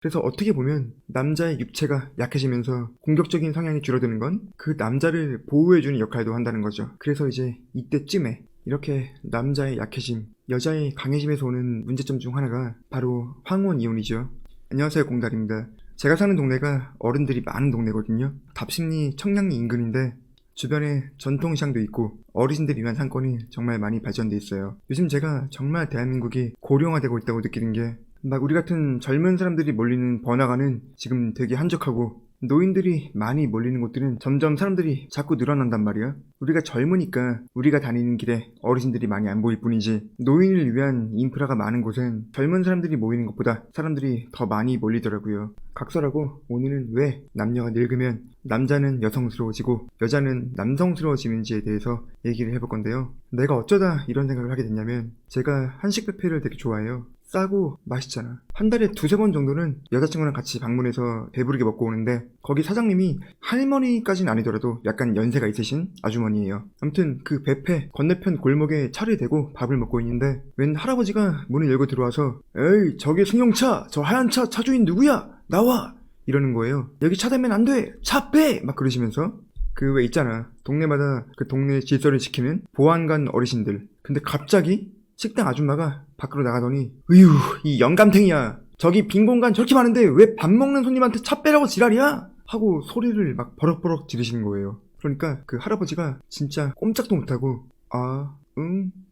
그래서 어떻게 보면 남자의 육체가 약해지면서 공격적인 성향이 줄어드는 건 그 남자를 보호해주는 역할도 한다는 거죠. 그래서 이제 이때쯤에 이렇게 남자의 약해짐, 여자의 강해짐에서 오는 문제점 중 하나가 바로 황혼 이혼이죠. 안녕하세요, 공달입니다. 제가 사는 동네가 어른들이 많은 동네거든요. 답심리 청량리 인근인데 주변에 전통시장도 있고 어르신들 위한 상권이 정말 많이 발전돼 있어요. 요즘 제가 정말 대한민국이 고령화되고 있다고 느끼는 게 막 우리 같은 젊은 사람들이 몰리는 번화가는 지금 되게 한적하고 노인들이 많이 몰리는 곳들은 점점 사람들이 자꾸 늘어난단 말이야. 우리가 젊으니까 우리가 다니는 길에 어르신들이 많이 안 보일 뿐이지 노인을 위한 인프라가 많은 곳은 젊은 사람들이 모이는 것보다 사람들이 더 많이 몰리더라고요. 각설하고 오늘은 왜 남녀가 늙으면 남자는 여성스러워지고 여자는 남성스러워지는지에 대해서 얘기를 해볼 건데요. 내가 어쩌다 이런 생각을 하게 됐냐면 제가 한식 뷔페를 되게 좋아해요. 싸고 맛있잖아. 한 달에 두세 번 정도는 여자친구랑 같이 방문해서 배부르게 먹고 오는데 거기 사장님이 할머니까지는 아니더라도 약간 연세가 있으신 아주머니예요. 아무튼 그 뷔페 건너편 골목에 차를 대고 밥을 먹고 있는데 웬 할아버지가 문을 열고 들어와서 에이 저기 승용차 저 하얀 차 차주인 누구야? 나와! 이러는 거예요. 여기 차 대면 안 돼! 차 빼! 막 그러시면서 그 왜 있잖아. 동네마다 그 동네 질서를 지키는 보안관 어르신들. 근데 갑자기 식당 아줌마가 밖으로 나가더니 으유 이 영감탱이야 저기 빈 공간 저렇게 많은데 왜 밥 먹는 손님한테 차 빼라고 지랄이야 하고 소리를 막 버럭버럭 지르시는 거예요. 그러니까 그 할아버지가 진짜 꼼짝도 못하고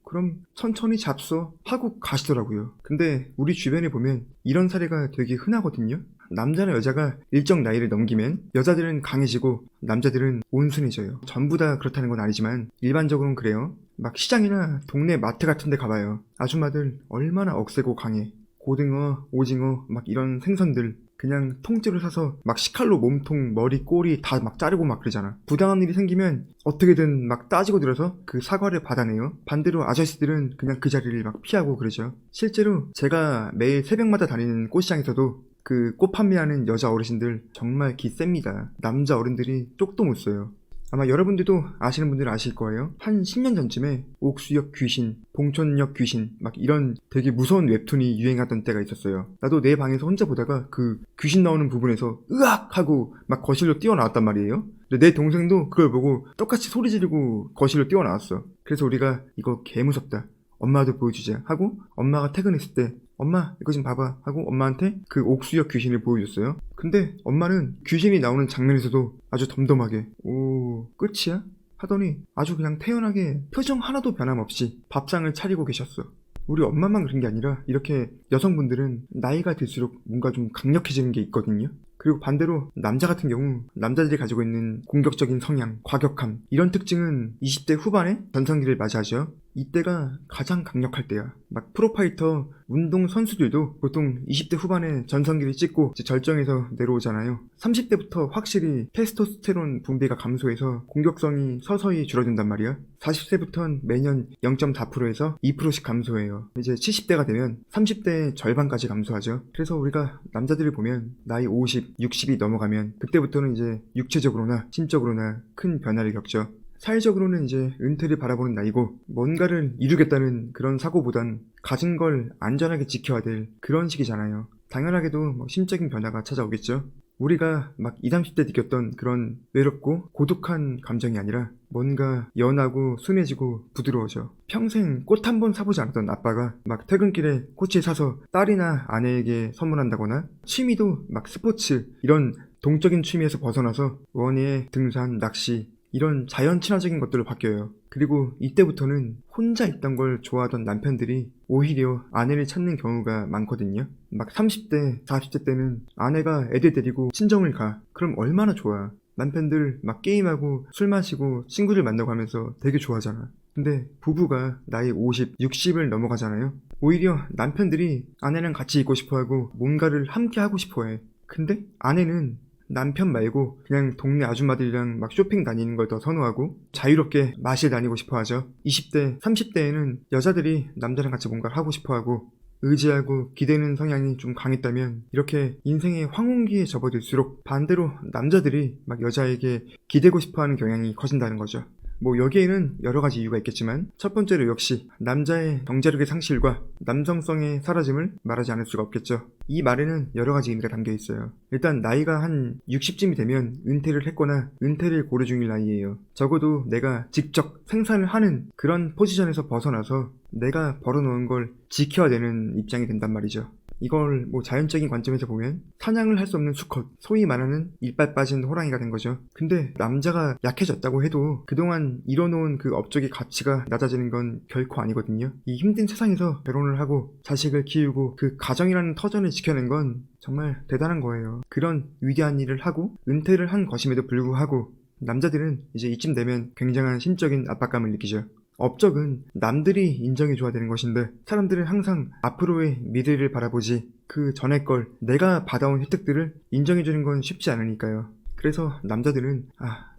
그럼 천천히 잡숴 하고 가시더라고요. 근데 우리 주변에 보면 이런 사례가 되게 흔하거든요. 남자나 여자가 일정 나이를 넘기면 여자들은 강해지고 남자들은 온순해져요. 전부 다 그렇다는 건 아니지만 일반적으로는 그래요. 막 시장이나 동네 마트 같은 데 가봐요. 아줌마들 얼마나 억세고 강해. 고등어, 오징어 막 이런 생선들 그냥 통째로 사서 막 식칼로 몸통, 머리, 꼬리 다 막 자르고 막 그러잖아. 부당한 일이 생기면 어떻게든 막 따지고 들어서 그 사과를 받아내요. 반대로 아저씨들은 그냥 그 자리를 막 피하고 그러죠. 실제로 제가 매일 새벽마다 다니는 꽃시장에서도 그 꽃 판매하는 여자 어르신들 정말 기 셉니다. 남자 어른들이 쪽도 못 써요. 아마 여러분들도 아시는 분들은 아실 거예요. 한 10년 전쯤에 옥수역 귀신, 봉천역 귀신 막 이런 되게 무서운 웹툰이 유행하던 때가 있었어요. 나도 내 방에서 혼자 보다가 그 귀신 나오는 부분에서 으악! 하고 막 거실로 뛰어나왔단 말이에요. 근데 내 동생도 그걸 보고 똑같이 소리 지르고 거실로 뛰어나왔어. 그래서 우리가 이거 개 무섭다. 엄마도 보여주자 하고 엄마가 퇴근했을 때 엄마 이거 좀 봐봐 하고 엄마한테 그 옥수역 귀신을 보여줬어요. 근데 엄마는 귀신이 나오는 장면에서도 아주 덤덤하게 오 끝이야? 하더니 아주 그냥 태연하게 표정 하나도 변함없이 밥상을 차리고 계셨어. 우리 엄마만 그런 게 아니라 이렇게 여성분들은 나이가 들수록 뭔가 좀 강력해지는 게 있거든요. 그리고 반대로 남자 같은 경우 남자들이 가지고 있는 공격적인 성향, 과격함 이런 특징은 20대 후반에 전성기를 맞이하죠. 이때가 가장 강력할 때야. 막 프로파이터 운동 선수들도 보통 20대 후반에 전성기를 찍고 이제 절정에서 내려오잖아요. 30대부터 확실히 테스토스테론 분비가 감소해서 공격성이 서서히 줄어든단 말이야. 40세부터는 매년 0.4%에서 2%씩 감소해요. 이제 70대가 되면 30대의 절반까지 감소하죠. 그래서 우리가 남자들을 보면 나이 50, 60이 넘어가면 그때부터는 이제 육체적으로나 심적으로나 큰 변화를 겪죠. 사회적으로는 이제 은퇴를 바라보는 나이고 뭔가를 이루겠다는 그런 사고보단 가진 걸 안전하게 지켜야 될 그런 시기잖아요. 당연하게도 뭐 심적인 변화가 찾아오겠죠. 우리가 막 20, 30대 느꼈던 그런 외롭고 고독한 감정이 아니라 뭔가 연하고 순해지고 부드러워져. 평생 꽃 한 번 사보지 않았던 아빠가 막 퇴근길에 꽃을 사서 딸이나 아내에게 선물한다거나 취미도 막 스포츠 이런 동적인 취미에서 벗어나서 원예, 등산, 낚시 이런 자연 친화적인 것들로 바뀌어요. 그리고 이때부터는 혼자 있던 걸 좋아하던 남편들이 오히려 아내를 찾는 경우가 많거든요. 막 30대, 40대 때는 아내가 애들 데리고 친정을 가. 그럼 얼마나 좋아. 남편들 막 게임하고 술 마시고 친구들 만나고 하면서 되게 좋아하잖아. 근데 부부가 나이 50, 60을 넘어가잖아요. 오히려 남편들이 아내랑 같이 있고 싶어하고 뭔가를 함께 하고 싶어해. 근데 아내는 남편 말고 그냥 동네 아줌마들이랑 막 쇼핑 다니는 걸 더 선호하고 자유롭게 마실 다니고 싶어 하죠. 20대, 30대에는 여자들이 남자랑 같이 뭔가를 하고 싶어 하고 의지하고 기대는 성향이 좀 강했다면 이렇게 인생의 황혼기에 접어들수록 반대로 남자들이 막 여자에게 기대고 싶어 하는 경향이 커진다는 거죠. 뭐 여기에는 여러 가지 이유가 있겠지만 첫 번째로 역시 남자의 경제력의 상실과 남성성의 사라짐을 말하지 않을 수가 없겠죠. 이 말에는 여러 가지 의미가 담겨 있어요. 일단 나이가 한 60쯤이 되면 은퇴를 했거나 은퇴를 고려 중일 나이예요. 적어도 내가 직접 생산을 하는 그런 포지션에서 벗어나서 내가 벌어놓은 걸 지켜야 되는 입장이 된단 말이죠. 이걸 뭐 자연적인 관점에서 보면 사냥을 할 수 없는 수컷, 소위 말하는 이빨 빠진 호랑이가 된 거죠. 근데 남자가 약해졌다고 해도 그동안 이뤄놓은 그 업적의 가치가 낮아지는 건 결코 아니거든요. 이 힘든 세상에서 결혼을 하고 자식을 키우고 그 가정이라는 터전을 지켜낸 건 정말 대단한 거예요. 그런 위대한 일을 하고 은퇴를 한 것임에도 불구하고 남자들은 이제 이쯤 되면 굉장한 심적인 압박감을 느끼죠. 업적은 남들이 인정해줘야 되는 것인데 사람들은 항상 앞으로의 미래를 바라보지 그 전의 걸 내가 받아온 혜택들을 인정해주는 건 쉽지 않으니까요. 그래서 남자들은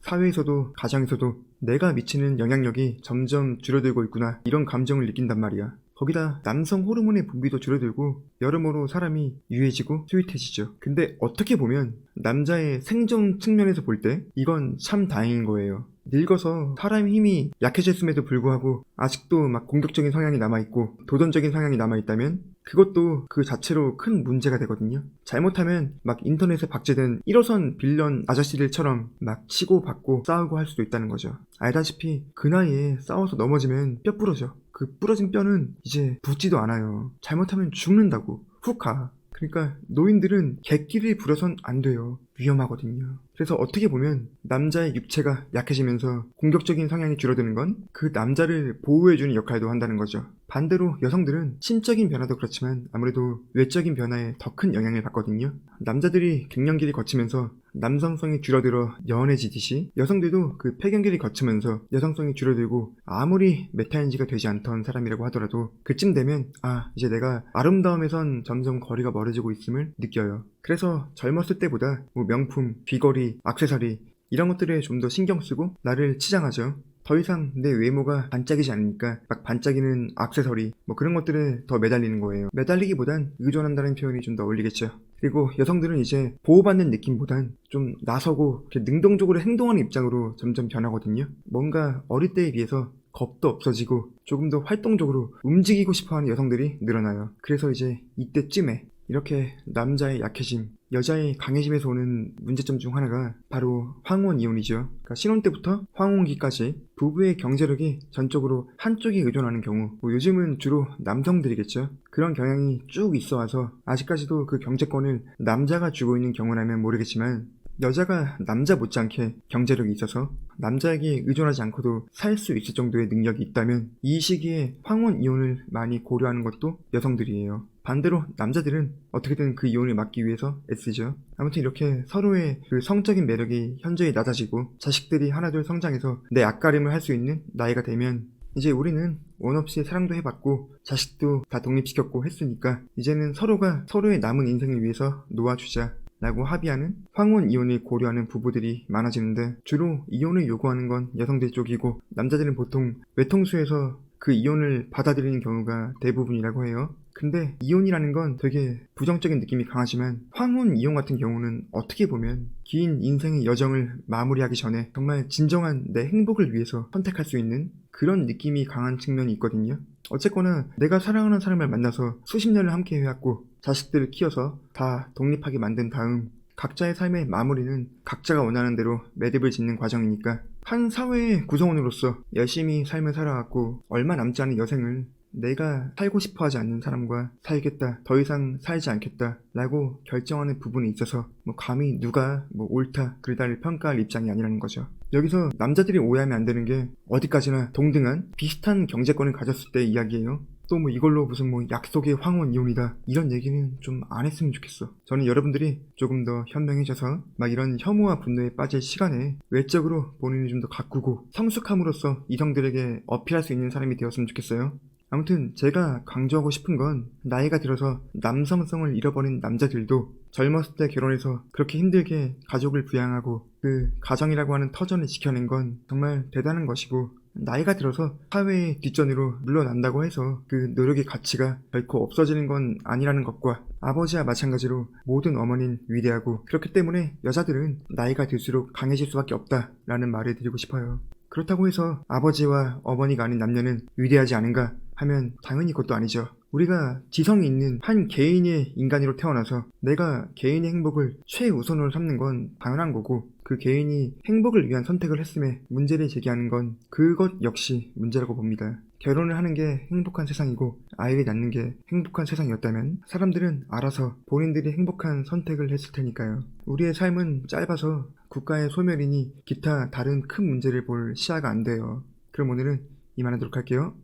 사회에서도 가정에서도 내가 미치는 영향력이 점점 줄어들고 있구나 이런 감정을 느낀단 말이야. 거기다 남성 호르몬의 분비도 줄어들고 여러모로 사람이 유해지고 스윗해지죠. 근데 어떻게 보면 남자의 생존 측면에서 볼 때 이건 참 다행인 거예요. 늙어서 사람의 힘이 약해졌음에도 불구하고 아직도 막 공격적인 성향이 남아있고 도전적인 성향이 남아있다면 그것도 그 자체로 큰 문제가 되거든요. 잘못하면 막 인터넷에 박제된 1호선 빌런 아저씨들처럼 막 치고받고 싸우고 할 수도 있다는 거죠. 알다시피 그 나이에 싸워서 넘어지면 뼈 부러져. 그 부러진 뼈는 이제 붙지도 않아요. 잘못하면 죽는다고. 훅 가. 그러니까 노인들은 객기를 부려선 안 돼요. 위험하거든요. 그래서 어떻게 보면 남자의 육체가 약해지면서 공격적인 성향이 줄어드는 건 그 남자를 보호해주는 역할도 한다는 거죠. 반대로 여성들은 심적인 변화도 그렇지만 아무래도 외적인 변화에 더 큰 영향을 받거든요. 남자들이 갱년기를 거치면서 남성성이 줄어들어 연해지듯이 여성들도 그 폐경기를 거치면서 여성성이 줄어들고 아무리 메타인지가 되지 않던 사람이라고 하더라도 그쯤 되면 이제 내가 아름다움에선 점점 거리가 멀어지고 있음을 느껴요. 그래서 젊었을 때보다 뭐 명품, 귀걸이, 액세서리 이런 것들에 좀 더 신경 쓰고 나를 치장하죠. 더 이상 내 외모가 반짝이지 않으니까 막 반짝이는 액세서리 뭐 그런 것들에 더 매달리는 거예요. 매달리기보단 의존한다는 표현이 좀 더 어울리겠죠. 그리고 여성들은 이제 보호받는 느낌보단 좀 나서고 이렇게 능동적으로 행동하는 입장으로 점점 변하거든요. 뭔가 어릴 때에 비해서 겁도 없어지고 조금 더 활동적으로 움직이고 싶어하는 여성들이 늘어나요. 그래서 이제 이때쯤에 이렇게 남자의 약해짐, 여자의 강해짐에서 오는 문제점 중 하나가 바로 황혼 이혼이죠. 그러니까 신혼 때부터 황혼기까지 부부의 경제력이 전적으로 한쪽에 의존하는 경우, 뭐 요즘은 주로 남성들이겠죠. 그런 경향이 쭉 있어 와서 아직까지도 그 경제권을 남자가 쥐고 있는 경우라면 모르겠지만 여자가 남자 못지않게 경제력이 있어서 남자에게 의존하지 않고도 살 수 있을 정도의 능력이 있다면 이 시기에 황혼 이혼을 많이 고려하는 것도 여성들이에요. 반대로 남자들은 어떻게든 그 이혼을 막기 위해서 애쓰죠. 아무튼 이렇게 서로의 그 성적인 매력이 현저히 낮아지고 자식들이 하나둘 성장해서 내 앞가림을 할 수 있는 나이가 되면 이제 우리는 원 없이 사랑도 해봤고 자식도 다 독립시켰고 했으니까 이제는 서로가 서로의 남은 인생을 위해서 놓아주자 라고 합의하는 황혼 이혼을 고려하는 부부들이 많아지는데 주로 이혼을 요구하는 건 여성들 쪽이고 남자들은 보통 외통수에서 그 이혼을 받아들이는 경우가 대부분이라고 해요. 근데 이혼이라는 건 되게 부정적인 느낌이 강하지만 황혼 이혼 같은 경우는 어떻게 보면 긴 인생의 여정을 마무리하기 전에 정말 진정한 내 행복을 위해서 선택할 수 있는 그런 느낌이 강한 측면이 있거든요. 어쨌거나 내가 사랑하는 사람을 만나서 수십 년을 함께 해왔고 자식들을 키워서 다 독립하게 만든 다음 각자의 삶의 마무리는 각자가 원하는 대로 매듭을 짓는 과정이니까 한 사회의 구성원으로서 열심히 삶을 살아왔고 얼마 남지 않은 여생을 내가 살고 싶어 하지 않는 사람과 살겠다, 더 이상 살지 않겠다 라고 결정하는 부분에 있어서 뭐 감히 누가 뭐 옳다, 그르다를 평가할 입장이 아니라는 거죠. 여기서 남자들이 오해하면 안 되는 게 어디까지나 동등한 비슷한 경제권을 가졌을 때 이야기예요. 또 뭐 이걸로 무슨 뭐 약속의 황혼 이혼이다 이런 얘기는 좀 안 했으면 좋겠어. 저는 여러분들이 조금 더 현명해져서 막 이런 혐오와 분노에 빠질 시간에 외적으로 본인을 좀 더 가꾸고 성숙함으로써 이성들에게 어필할 수 있는 사람이 되었으면 좋겠어요. 아무튼 제가 강조하고 싶은 건 나이가 들어서 남성성을 잃어버린 남자들도 젊었을 때 결혼해서 그렇게 힘들게 가족을 부양하고 그 가정이라고 하는 터전을 지켜낸 건 정말 대단한 것이고 나이가 들어서 사회의 뒷전으로 물러난다고 해서 그 노력의 가치가 결코 없어지는 건 아니라는 것과 아버지와 마찬가지로 모든 어머니는 위대하고 그렇기 때문에 여자들은 나이가 들수록 강해질 수밖에 없다라는 말을 드리고 싶어요. 그렇다고 해서 아버지와 어머니가 아닌 남녀는 위대하지 않은가 하면 당연히 그것도 아니죠. 우리가 지성이 있는 한 개인의 인간으로 태어나서 내가 개인의 행복을 최우선으로 삼는 건 당연한 거고, 그 개인이 행복을 위한 선택을 했음에 문제를 제기하는 건 그것 역시 문제라고 봅니다. 결혼을 하는 게 행복한 세상이고 아이를 낳는 게 행복한 세상이었다면 사람들은 알아서 본인들이 행복한 선택을 했을 테니까요. 우리의 삶은 짧아서 국가의 소멸이니 기타 다른 큰 문제를 볼 시야가 안 돼요. 그럼 오늘은 이만하도록 할게요.